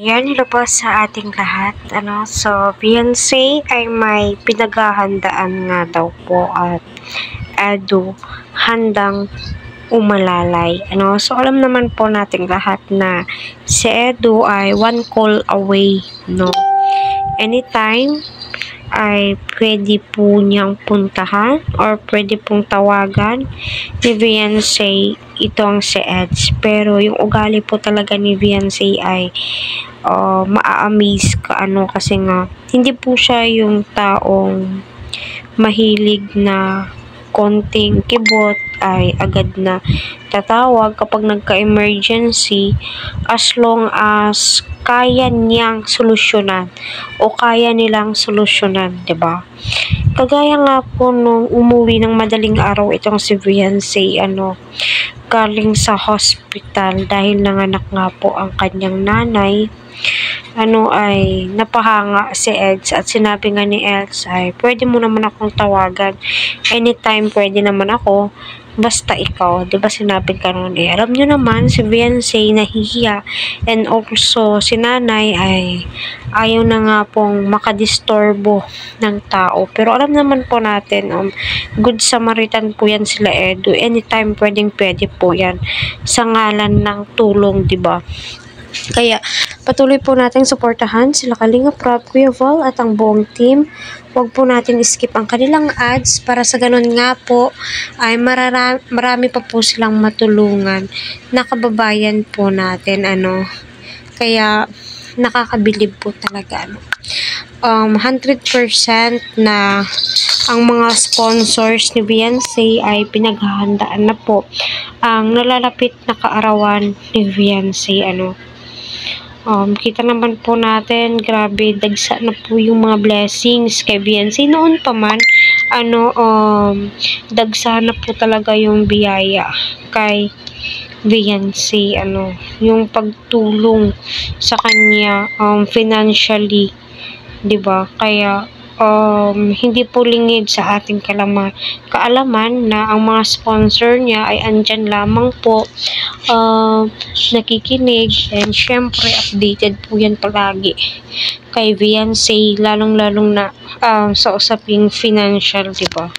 Yan, hello po sa ating lahat. So, Beyonce ay may pinaghahandaan nga daw po at Edu handang umalalay. So, alam naman po nating lahat na si Edu ay one call away, no? Anytime ay pwede po niyang puntahan or pwede pong tawagan ni Beyonce itong si Eds. Pero yung ugali po talaga ni Beyonce ay maa-amaze ka kasi nga hindi po siya yung taong mahilig na konting kibot ay agad na tatawag kapag nagka-emergency, as long as kaya niyang solusyonan o kaya nilang solusyonan, 'di ba? Kagaya nga po nung umuwi ng madaling araw itong si Beyonce, galing sa hospital dahil nanganak nga po ang kanyang nanay, ay napahanga si Eds at sinabi nga ni Eds ay pwede mo naman akong tawagan anytime, pwede naman ako basta ikaw, di ba sinabi ka noon alam nyo naman si Beyonce nahihiya, and also si nanay ay ayaw na nga pong makadistorbo ng tao, pero alam naman po natin good Samaritan po yan sila Edu, anytime pwede po yan sa ngalan ng tulong, di ba? Kaya patuloy po nating suportahan sila Kalinga Prab, Kuya Val at ang buong team. Huwag po natin skip ang kanilang ads para sa ganun nga po ay marami pa po silang matulungan na kababayan po natin. Kaya nakakabilib po talaga. 100% na ang mga sponsors ni Beyonce ay pinaghahandaan na po ang nalalapit na kaarawan ni Beyonce. Kita naman po natin, grabe, dagsa na po yung mga blessings kay Beyonce. Noon pa man, dagsa na po talaga yung biyaya kay Beyonce, yung pagtulong sa kanya, financially, di ba? Kaya, hindi po lingid sa ating kaalaman na ang mga sponsor niya ay andyan lamang po, nakikinig, and syempre updated po yan palagi kay Beyonce, lalong-lalong na sa usaping financial, di ba?